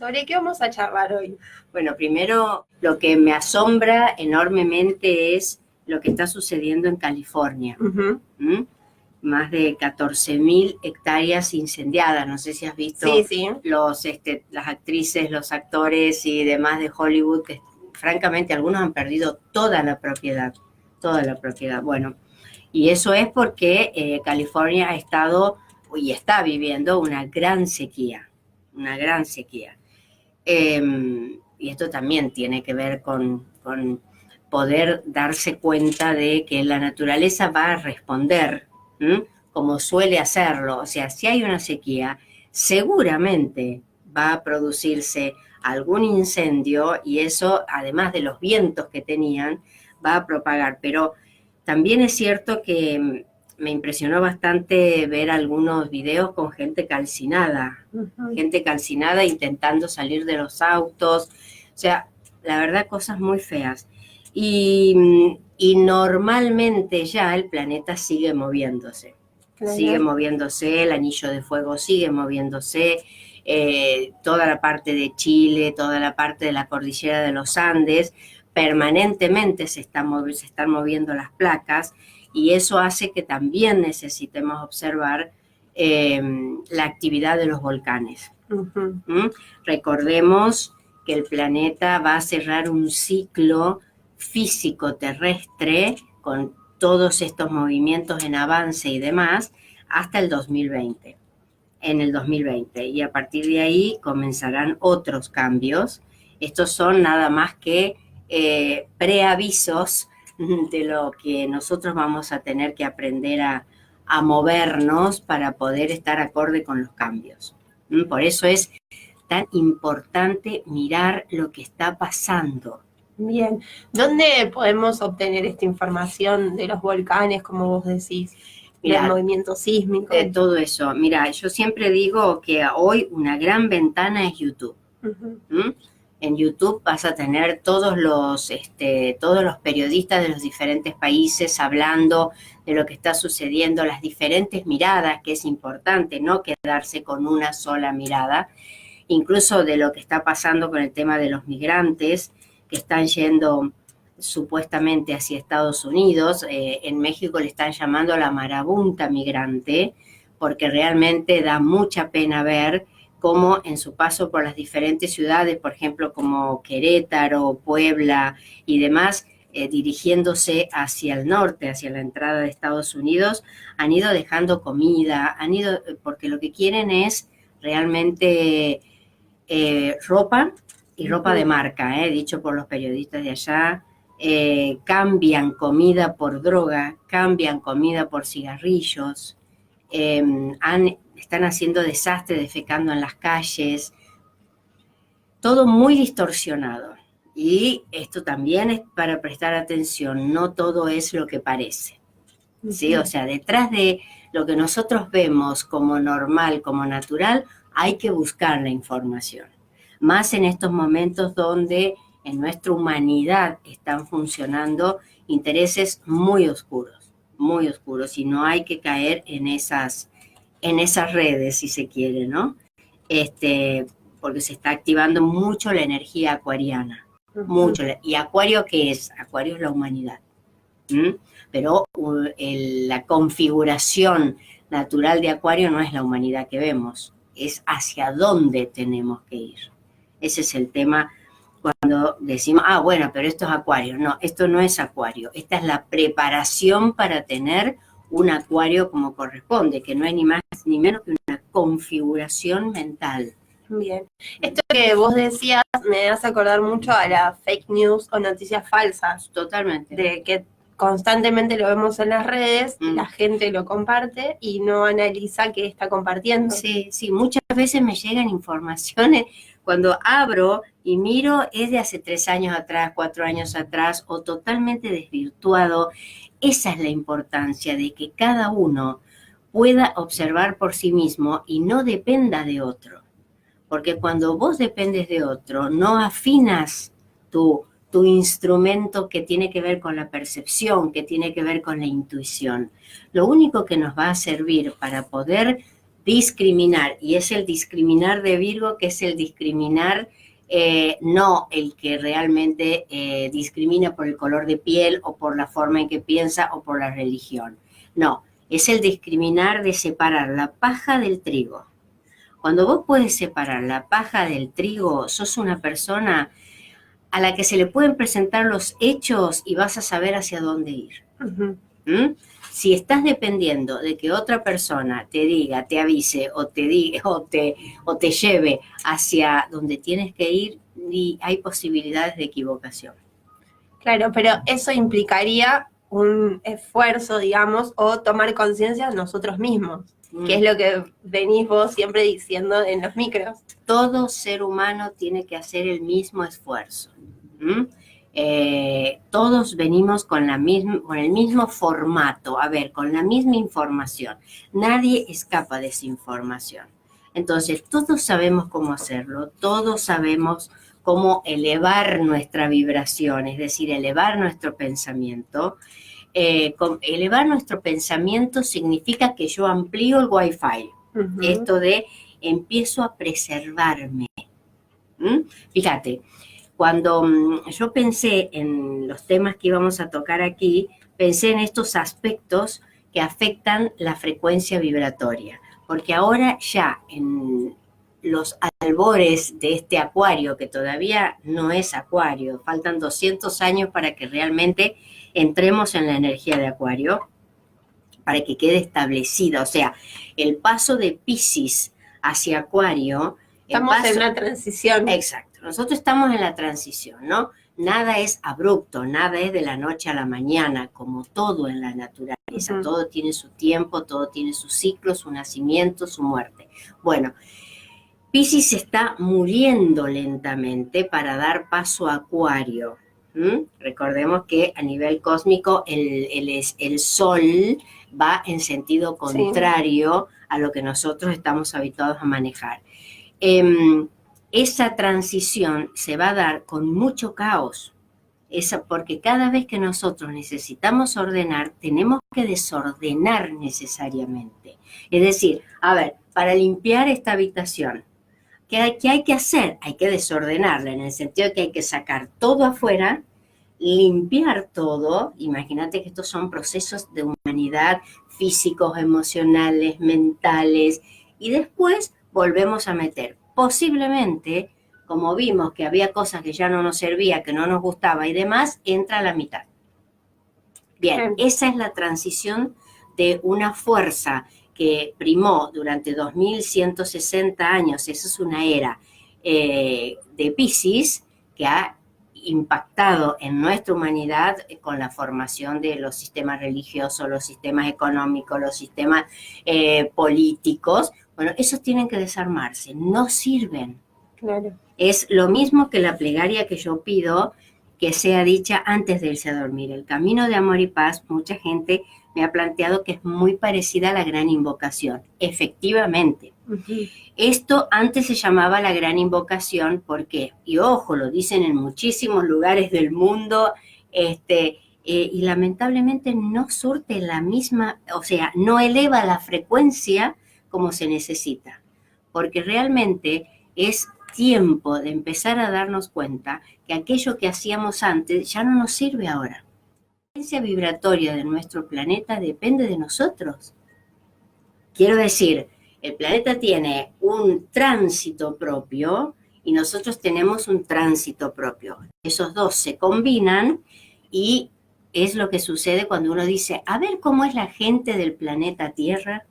¿Sobre qué vamos a charlar hoy? Bueno, primero lo que me asombra enormemente es lo que está sucediendo en California. ¿Mm? Más de 14.000 hectáreas incendiadas. No sé si has visto Sí. Las actrices, los actores y demás de Hollywood, que francamente algunos han perdido toda la propiedad. Bueno, y eso es porque California ha estado y está viviendo una gran sequía. Y esto también tiene que ver con poder darse cuenta de que la naturaleza va a responder, como suele hacerlo. O sea, si hay una sequía, seguramente va a producirse algún incendio y eso, además de los vientos que tenían, va a propagar. Pero también es cierto que me impresionó bastante ver algunos videos con gente calcinada, intentando salir de los autos. O sea, la verdad, cosas muy feas. Y normalmente ya el planeta sigue moviéndose. Sigue moviéndose, el anillo de fuego sigue moviéndose, toda la parte de Chile, toda la parte de la cordillera de los Andes, permanentemente se están moviendo las placas, y eso hace que también necesitemos observar la actividad de los volcanes. Recordemos que el planeta va a cerrar un ciclo físico terrestre con todos estos movimientos en avance y demás hasta el 2020. Y a partir de ahí comenzarán otros cambios. Estos son nada más que preavisos de lo que nosotros vamos a tener que aprender a movernos para poder estar acorde con los cambios. Por eso es tan importante mirar lo que está pasando. Bien, ¿dónde podemos obtener esta información de los volcanes, como vos decís, del movimiento sísmico? De todo eso. Mira, yo siempre digo que hoy una gran ventana es YouTube. En YouTube vas a tener todos los periodistas de los diferentes países hablando de lo que está sucediendo, las diferentes miradas, que es importante no quedarse con una sola mirada, incluso de lo que está pasando con el tema de los migrantes que están yendo supuestamente hacia Estados Unidos. En México le están llamando la marabunta migrante, porque realmente da mucha pena ver cómo en su paso por las diferentes ciudades, por ejemplo, como Querétaro, Puebla y demás, dirigiéndose hacia el norte, hacia la entrada de Estados Unidos, han ido dejando comida, porque lo que quieren es realmente ropa, y ropa de marca, dicho por los periodistas de allá. Cambian comida por droga, cambian comida por cigarrillos, están haciendo desastre, defecando en las calles, todo muy distorsionado. Y esto también es para prestar atención, no todo es lo que parece. ¿Sí? O sea, detrás de lo que nosotros vemos como normal, como natural, hay que buscar la información. Más en estos momentos donde en nuestra humanidad están funcionando intereses muy oscuros, y no hay que caer en esas redes, si se quiere, ¿no? Porque se está activando mucho la energía acuariana, mucho. ¿Y Acuario qué es? Acuario es la humanidad. Pero la configuración natural de Acuario no es la humanidad que vemos, es hacia dónde tenemos que ir. Ese es el tema cuando decimos, bueno, pero esto es Acuario. No, esto no es Acuario. Esta es la preparación para tener un Acuario como corresponde, que no es ni más ni menos que una configuración mental. Bien. Esto que vos decías me hace acordar mucho a las fake news o noticias falsas. Totalmente. De que constantemente lo vemos en las redes, la gente lo comparte y no analiza qué está compartiendo. Sí, muchas veces me llegan informaciones cuando abro y miro, es de hace 3 años atrás, 4 años atrás, o totalmente desvirtuado. Esa es la importancia de que cada uno pueda observar por sí mismo y no dependa de otro. Porque cuando vos dependes de otro, no afinas tu instrumento que tiene que ver con la percepción, que tiene que ver con la intuición. Lo único que nos va a servir para poder discriminar, y es el discriminar de Virgo, que es el discriminar, no el que realmente discrimina por el color de piel o por la forma en que piensa o por la religión. No, es el discriminar de separar la paja del trigo. Cuando vos puedes separar la paja del trigo, sos una persona a la que se le pueden presentar los hechos y vas a saber hacia dónde ir. ¿Mm? Si estás dependiendo de que otra persona te diga, te avise o te lleve hacia donde tienes que ir, y hay posibilidades de equivocación. Claro, pero eso implicaría un esfuerzo, digamos, o tomar conciencia de nosotros mismos, que es lo que venís vos siempre diciendo en los micros. Todo ser humano tiene que hacer el mismo esfuerzo. Todos venimos con el mismo formato, con la misma información. Nadie escapa de esa información. Entonces, todos sabemos cómo hacerlo, todos sabemos cómo elevar nuestra vibración, es decir, elevar nuestro pensamiento. Elevar nuestro pensamiento significa que yo amplío el Wi-Fi. Esto de empiezo a preservarme. Fíjate, cuando yo pensé en los temas que íbamos a tocar aquí, pensé en estos aspectos que afectan la frecuencia vibratoria, porque ahora ya en los albores de este acuario, que todavía no es acuario, faltan 200 años para que realmente entremos en la energía de acuario, para que quede establecida, o sea, el paso de Piscis hacia acuario. Estamos en una transición. Exacto, nosotros estamos en la transición, ¿no? Nada es abrupto, nada es de la noche a la mañana, como todo en la naturaleza. Todo tiene su tiempo, todo tiene su ciclo, su nacimiento, su muerte. Bueno, Piscis está muriendo lentamente para dar paso a acuario. Recordemos que a nivel cósmico el Sol va en sentido contrario a lo que nosotros estamos habituados a manejar. Esa transición se va a dar con mucho caos, porque cada vez que nosotros necesitamos ordenar, tenemos que desordenar necesariamente. Es decir, para limpiar esta habitación, ¿qué hay que hacer? Hay que desordenarla, en el sentido de que hay que sacar todo afuera, limpiar todo. Imagínate que estos son procesos de humanidad, físicos, emocionales, mentales, y después volvemos a meter. Posiblemente, como vimos que había cosas que ya no nos servía, que no nos gustaba y demás, entra a la mitad. Bien, esa es la transición de una fuerza que primó durante 2160 años, esa es una era de Piscis que ha impactado en nuestra humanidad con la formación de los sistemas religiosos, los sistemas económicos, los sistemas políticos. Bueno, esos tienen que desarmarse, no sirven. Claro. Es lo mismo que la plegaria que yo pido que sea dicha antes de irse a dormir. El camino de amor y paz, mucha gente me ha planteado que es muy parecida a la gran invocación. Efectivamente. Esto antes se llamaba la gran invocación, ¿por qué? Y ojo, lo dicen en muchísimos lugares del mundo, y lamentablemente no surte la misma, o sea, no eleva la frecuencia como se necesita, porque realmente es tiempo de empezar a darnos cuenta que aquello que hacíamos antes ya no nos sirve ahora. La frecuencia vibratoria de nuestro planeta depende de nosotros. Quiero decir, el planeta tiene un tránsito propio y nosotros tenemos un tránsito propio. Esos dos se combinan y es lo que sucede cuando uno dice, a ver cómo es la gente del planeta Tierra.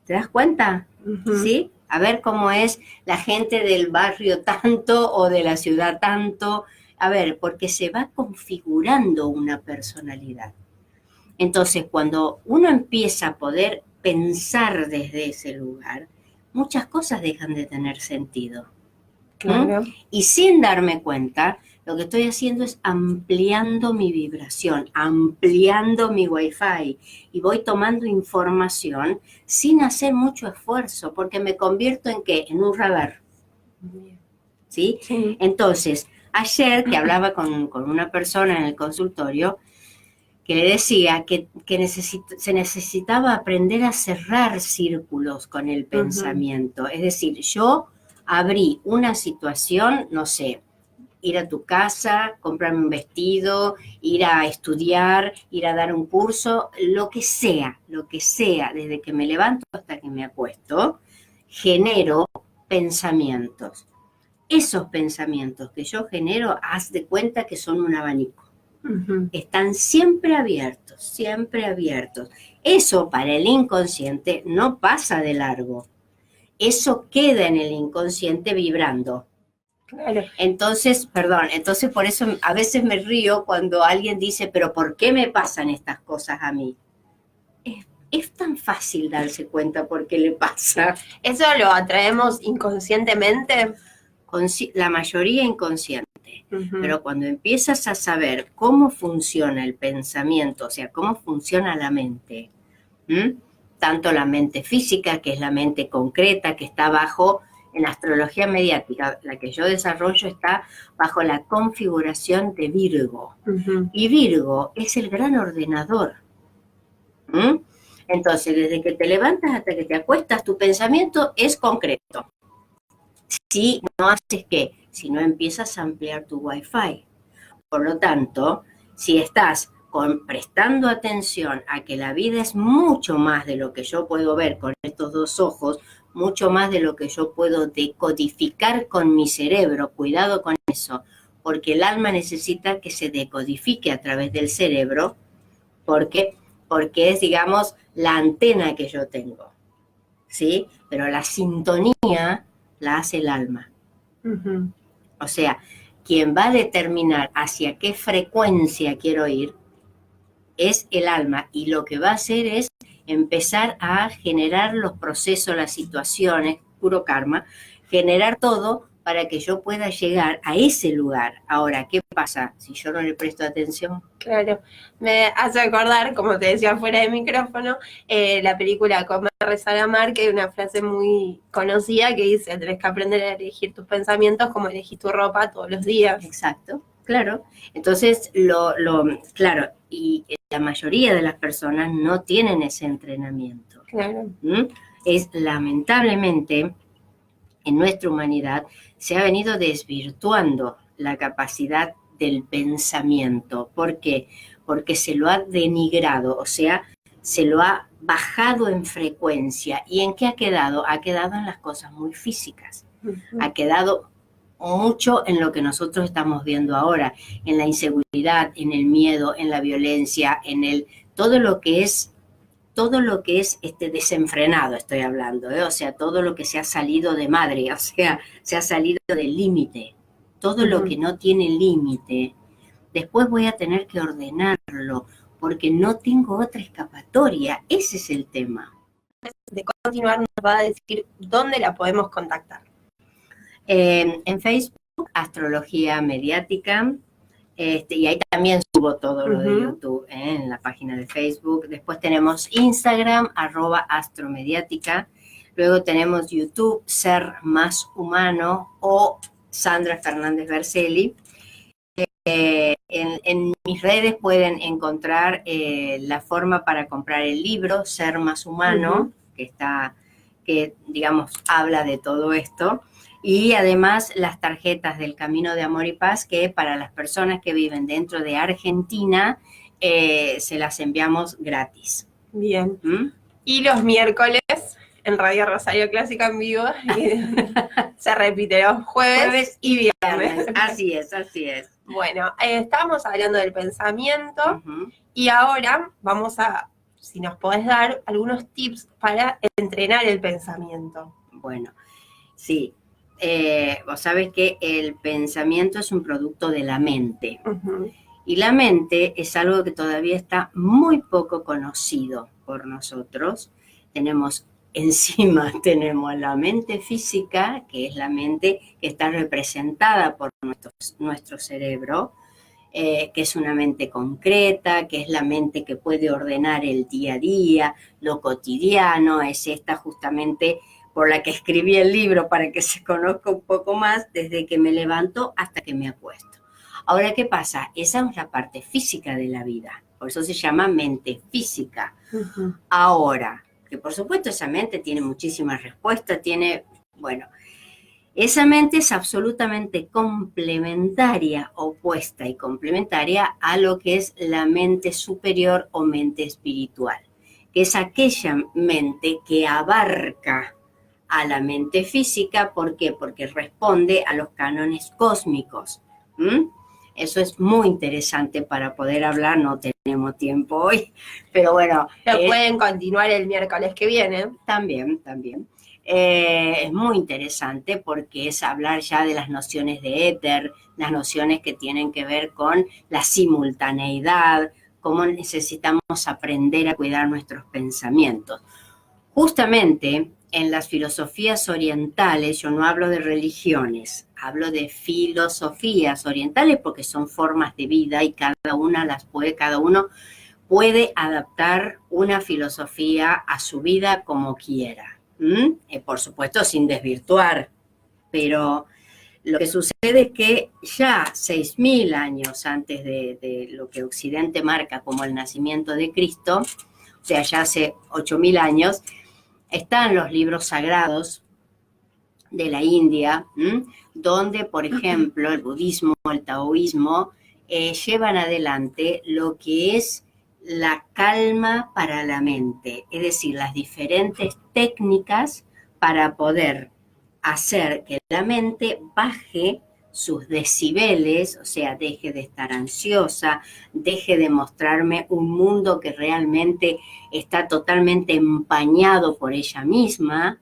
¿Te das cuenta? ¿Sí? A ver cómo es la gente del barrio tanto o de la ciudad tanto. A ver, porque se va configurando una personalidad. Entonces, cuando uno empieza a poder pensar desde ese lugar, muchas cosas dejan de tener sentido. Claro. Y sin darme cuenta, lo que estoy haciendo es ampliando mi vibración, ampliando mi Wi-Fi, y voy tomando información sin hacer mucho esfuerzo, porque me convierto en ¿qué? En un radar. ¿Sí? Sí. Entonces, ayer que hablaba con una persona en el consultorio, que le decía que se necesitaba aprender a cerrar círculos con el pensamiento. Es decir, yo abrí una situación, no sé, ir a tu casa, comprarme un vestido, ir a estudiar, ir a dar un curso, lo que sea, desde que me levanto hasta que me acuesto, genero pensamientos. Esos pensamientos que yo genero, haz de cuenta que son un abanico. Están siempre abiertos, siempre abiertos. Eso para el inconsciente no pasa de largo. Eso queda en el inconsciente vibrando. Claro. Entonces por eso a veces me río cuando alguien dice, pero ¿por qué me pasan estas cosas a mí? Es tan fácil darse cuenta por qué le pasa. ¿Eso lo atraemos inconscientemente? La mayoría inconsciente. Pero cuando empiezas a saber cómo funciona el pensamiento, o sea, cómo funciona la mente, tanto la mente física, que es la mente concreta, que está bajo, en astrología mediática, la que yo desarrollo está bajo la configuración de Virgo. Y Virgo es el gran ordenador. Entonces, desde que te levantas hasta que te acuestas, tu pensamiento es concreto. Si no haces ¿qué? Si no empiezas a ampliar tu Wi-Fi. Por lo tanto, si estás prestando atención a que la vida es mucho más de lo que yo puedo ver con estos dos ojos, mucho más de lo que yo puedo decodificar con mi cerebro, cuidado con eso, porque el alma necesita que se decodifique a través del cerebro, porque es, digamos, la antena que yo tengo, ¿sí? Pero la sintonía la hace el alma. O sea, quien va a determinar hacia qué frecuencia quiero ir es el alma, y lo que va a hacer es empezar a generar los procesos, las situaciones, puro karma, generar todo para que yo pueda llegar a ese lugar. Ahora, ¿qué pasa si yo no le presto atención? Claro, me hace acordar, como te decía fuera de micrófono, la película Comer, Rezar, Amar, que hay una frase muy conocida que dice, tenés que aprender a elegir tus pensamientos como elegís tu ropa todos los días. Exacto, claro. Entonces, claro, y la mayoría de las personas no tienen ese entrenamiento. Claro. Es lamentablemente, en nuestra humanidad, se ha venido desvirtuando la capacidad del pensamiento. ¿Por qué? Porque se lo ha denigrado, o sea, se lo ha bajado en frecuencia. ¿Y en qué ha quedado? Ha quedado en las cosas muy físicas. Ha quedado mucho en lo que nosotros estamos viendo ahora, en la inseguridad, en el miedo, en la violencia, en todo lo que es desenfrenado, estoy hablando, o sea, todo lo que se ha salido de madre, o sea, se ha salido del límite. Todo lo que no tiene límite, después voy a tener que ordenarlo, porque no tengo otra escapatoria. Ese es el tema. De continuar, nos va a decir dónde la podemos contactar. En Facebook, Astrología Mediática, y ahí también subo todo lo de YouTube, en la página de Facebook. Después tenemos Instagram, @astromediática. Luego tenemos YouTube, Ser Más Humano, o Sandra Fernández Berceli. En mis redes pueden encontrar la forma para comprar el libro Ser Más Humano, que digamos habla de todo esto. Y además las tarjetas del Camino de Amor y Paz, que para las personas que viven dentro de Argentina, se las enviamos gratis. Bien. Y los miércoles en Radio Rosario Clásica en vivo se repite los jueves y viernes. Así es. Bueno, estábamos hablando del pensamiento y ahora vamos a, si nos podés dar algunos tips para entrenar el pensamiento. Bueno, sí. Vos sabés que el pensamiento es un producto de la mente. Y la mente es algo que todavía está muy poco conocido por nosotros. Tenemos la mente física, que es la mente que está representada por nuestro cerebro, que es una mente concreta, que es la mente que puede ordenar el día a día, lo cotidiano, es esta justamente por la que escribí el libro, para que se conozca un poco más desde que me levanto hasta que me acuesto. Ahora, ¿qué pasa? Esa es la parte física de la vida, por eso se llama mente física. Ujú. Ahora, que por supuesto esa mente tiene muchísimas respuestas, bueno, esa mente es absolutamente complementaria, opuesta y complementaria a lo que es la mente superior o mente espiritual, que es aquella mente que abarca a la mente física. ¿Por qué? Porque responde a los cánones cósmicos. Eso es muy interesante para poder hablar, no tenemos tiempo hoy, pero bueno. Lo pueden continuar el miércoles que viene. También. Es muy interesante porque es hablar ya de las nociones de éter, las nociones que tienen que ver con la simultaneidad, cómo necesitamos aprender a cuidar nuestros pensamientos. Justamente en las filosofías orientales, yo no hablo de religiones, hablo de filosofías orientales porque son formas de vida y cada uno puede adaptar una filosofía a su vida como quiera. Por supuesto sin desvirtuar, pero lo que sucede es que ya 6.000 años antes de lo que Occidente marca como el nacimiento de Cristo, o sea, ya hace 8.000 años, están los libros sagrados de la India, donde, por ejemplo, el budismo, el taoísmo, llevan adelante lo que es la calma para la mente, es decir, las diferentes técnicas para poder hacer que la mente baje sus decibeles, o sea, deje de estar ansiosa, deje de mostrarme un mundo que realmente está totalmente empañado por ella misma,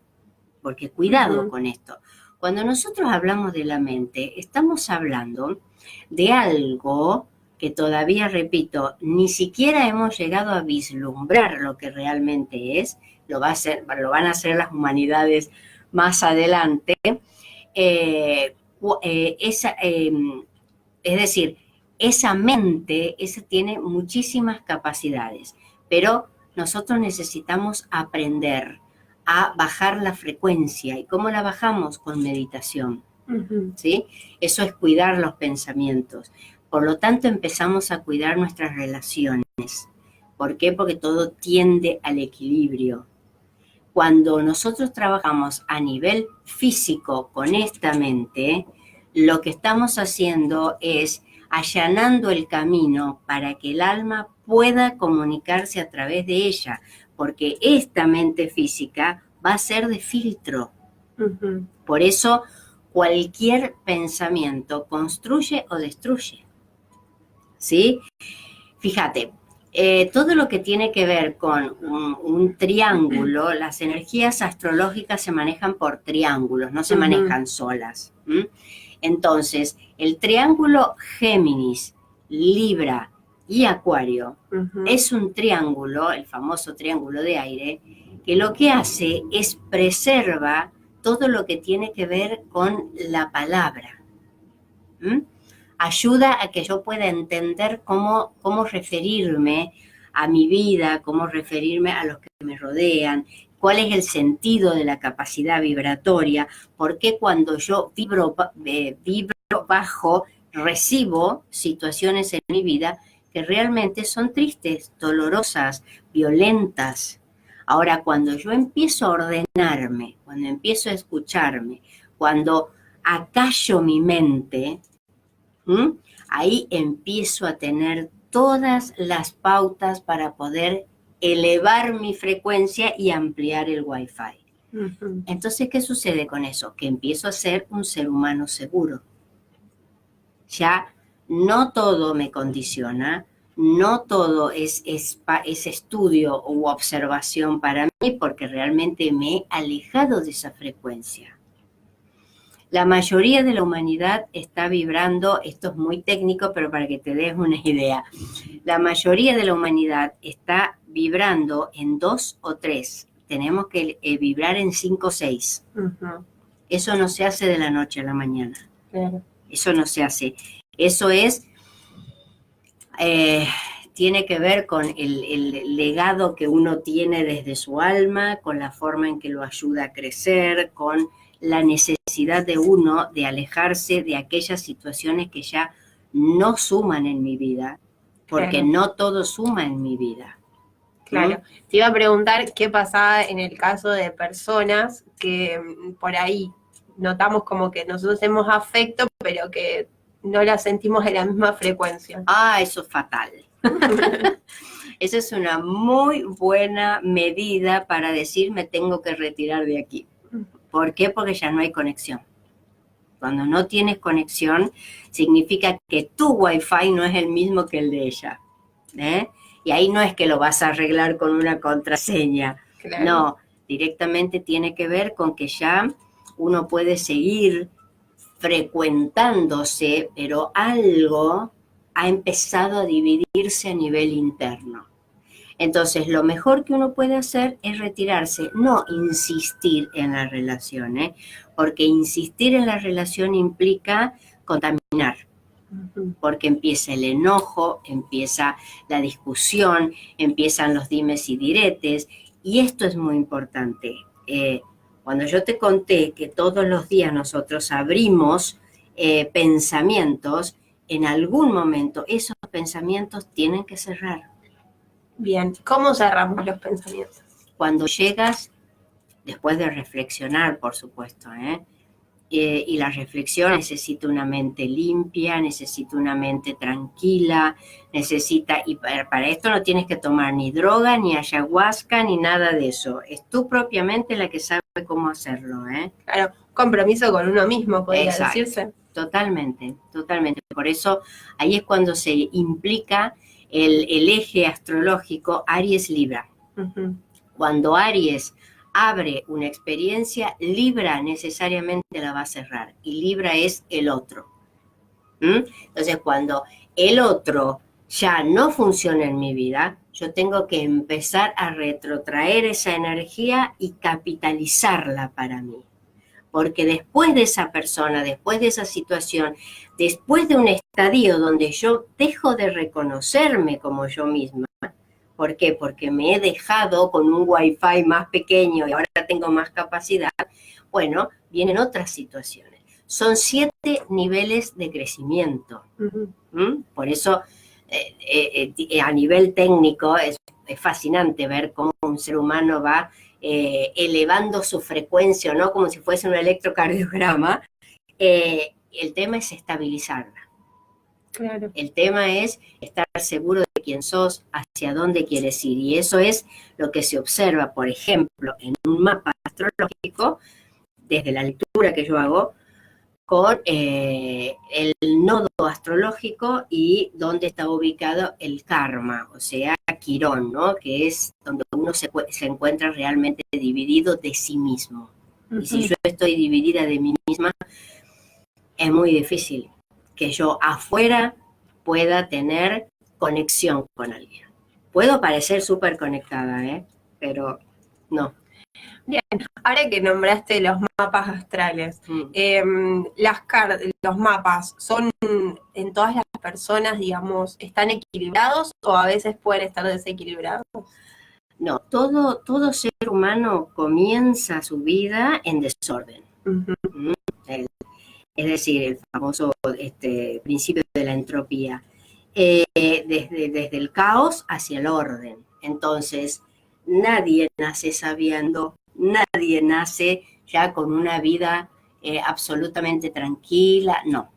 porque cuidado con esto. Cuando nosotros hablamos de la mente, estamos hablando de algo que todavía, repito, ni siquiera hemos llegado a vislumbrar lo que realmente es, lo van a hacer las humanidades más adelante. Es decir, esa mente, tiene muchísimas capacidades, pero nosotros necesitamos aprender a bajar la frecuencia. ¿Y cómo la bajamos? Con meditación. ¿Sí? Eso es cuidar los pensamientos. Por lo tanto, empezamos a cuidar nuestras relaciones. ¿Por qué? Porque todo tiende al equilibrio. Cuando nosotros trabajamos a nivel físico con esta mente, lo que estamos haciendo es allanando el camino para que el alma pueda comunicarse a través de ella, porque esta mente física va a ser de filtro. Por eso, cualquier pensamiento construye o destruye. ¿Sí? Fíjate, todo lo que tiene que ver con un triángulo, las energías astrológicas se manejan por triángulos, no se manejan solas. Entonces, el triángulo Géminis, Libra y Acuario es un triángulo, el famoso triángulo de aire, que lo que hace es preserva todo lo que tiene que ver con la palabra. Ayuda a que yo pueda entender cómo referirme a mi vida, cómo referirme a los que me rodean, cuál es el sentido de la capacidad vibratoria, porque cuando yo vibro bajo, recibo situaciones en mi vida que realmente son tristes, dolorosas, violentas. Ahora, cuando yo empiezo a ordenarme, cuando empiezo a escucharme, cuando acallo mi mente, ahí empiezo a tener todas las pautas para poder elevar mi frecuencia y ampliar el Wi-Fi. Entonces, ¿qué sucede con eso? Que empiezo a ser un ser humano seguro. Ya no todo me condiciona, no todo es estudio u observación para mí, porque realmente me he alejado de esa frecuencia. La mayoría de la humanidad está vibrando, esto es muy técnico, pero para que te des una idea, la mayoría de la humanidad está vibrando en 2 o 3. Tenemos que vibrar en 5 o 6. Eso no se hace de la noche a la mañana. Claro. Eso no se hace. Eso tiene que ver con el legado que uno tiene desde su alma, con la forma en que lo ayuda a crecer, con la necesidad de uno de alejarse de aquellas situaciones que ya no suman en mi vida. porque Claro. no todo suma en mi vida. Claro, te iba a preguntar qué pasaba en el caso de personas que por ahí notamos como que nosotros tenemos afecto, pero que no la sentimos en la misma frecuencia. Ah, eso es fatal. Esa es una muy buena medida para decir me tengo que retirar de aquí. ¿Por qué? Porque ya no hay conexión. Cuando no tienes conexión, significa que tu Wi-Fi no es el mismo que el de ella. ¿Eh? Y ahí no es que lo vas a arreglar con una contraseña. Claro. No, directamente tiene que ver con que ya uno puede seguir frecuentándose, pero algo ha empezado a dividirse a nivel interno. Entonces, lo mejor que uno puede hacer es retirarse, no insistir en la relación, porque insistir en la relación implica contaminar, porque empieza el enojo, empieza la discusión, empiezan los dimes y diretes, y esto es muy importante. Cuando yo te conté que todos los días nosotros abrimos pensamientos, en algún momento esos pensamientos tienen que cerrar. Bien, ¿cómo cerramos los pensamientos? Cuando llegas, después de reflexionar, por supuesto, y la reflexión necesita una mente limpia, necesita una mente tranquila, y para esto no tienes que tomar ni droga, ni ayahuasca, ni nada de eso. Es tú propiamente la que sabe cómo hacerlo, Claro, compromiso con uno mismo, podría Exacto. decirse. Totalmente, totalmente. Por eso ahí es cuando se implica el eje astrológico Aries-Libra. Cuando Aries abre una experiencia, Libra necesariamente la va a cerrar. Y Libra es el otro. Entonces, cuando el otro ya no funciona en mi vida, yo tengo que empezar a retrotraer esa energía y capitalizarla para mí. Porque después de esa persona, después de esa situación, después de un estadio donde yo dejo de reconocerme como yo misma, ¿por qué? Porque me he dejado con un Wi-Fi más pequeño y ahora tengo más capacidad, bueno, vienen otras situaciones. Son 7 niveles de crecimiento. Por eso, a nivel técnico, es fascinante ver cómo un ser humano va elevando su frecuencia, ¿no? Como si fuese un electrocardiograma. El tema es estabilizarla. Claro. El tema es estar seguro de quién sos, hacia dónde quieres ir. Y eso es lo que se observa, por ejemplo, en un mapa astrológico, desde la lectura que yo hago, con el nodo astrológico y dónde está ubicado el karma, o sea, Quirón, ¿no? Que es donde uno se encuentra realmente dividido de sí mismo. Y si yo estoy dividida de mí misma, es muy difícil que yo afuera pueda tener conexión con alguien. Puedo parecer súper conectada, pero no. Bien, ahora que nombraste los mapas astrales, los mapas son en todas las personas, digamos, ¿están equilibrados o a veces pueden estar desequilibrados? No, todo ser humano comienza su vida en desorden. Es decir, el famoso principio de la entropía. Desde el caos hacia el orden. Entonces, nadie nace sabiendo, nadie nace ya con una vida absolutamente tranquila, no.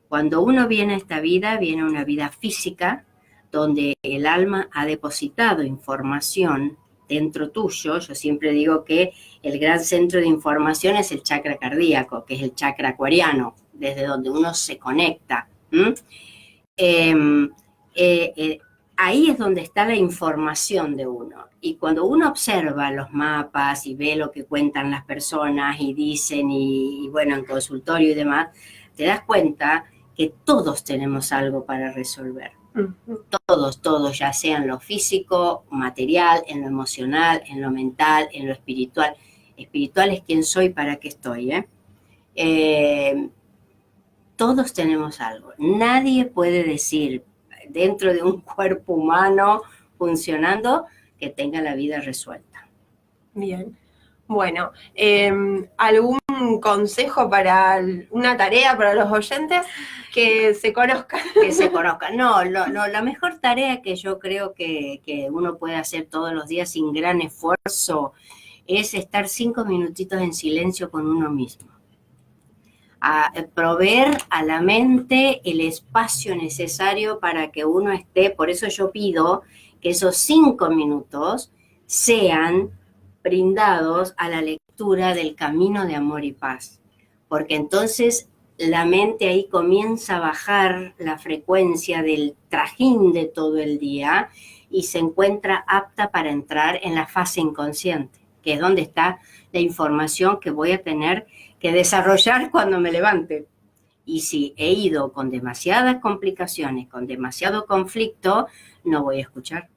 Cuando uno viene a esta vida, viene una vida física, donde el alma ha depositado información dentro tuyo. Yo siempre digo que el gran centro de información es el chakra cardíaco, que es el chakra acuariano, desde donde uno se conecta. Ahí es donde está la información de uno. Y cuando uno observa los mapas y ve lo que cuentan las personas y dicen, y bueno, en consultorio y demás, te das cuenta que todos tenemos algo para resolver. Todos, ya sea en lo físico, material, en lo emocional, en lo mental, en lo espiritual. Espiritual es quién soy, para qué estoy, todos tenemos algo. Nadie puede decir dentro de un cuerpo humano funcionando que tenga la vida resuelta. Bien. Bueno, ¿algún un consejo para una tarea para los oyentes? Que se conozcan. Que se conozcan. No, la mejor tarea que yo creo que uno puede hacer todos los días sin gran esfuerzo es estar 5 minutitos en silencio con uno mismo. A proveer a la mente el espacio necesario para que uno esté. Por eso yo pido que esos 5 minutos sean brindados a la lectura del Camino de Amor y Paz, porque entonces la mente ahí comienza a bajar la frecuencia del trajín de todo el día y se encuentra apta para entrar en la fase inconsciente, que es donde está la información que voy a tener que desarrollar cuando me levante. Y si he ido con demasiadas complicaciones, con demasiado conflicto, no voy a escuchar.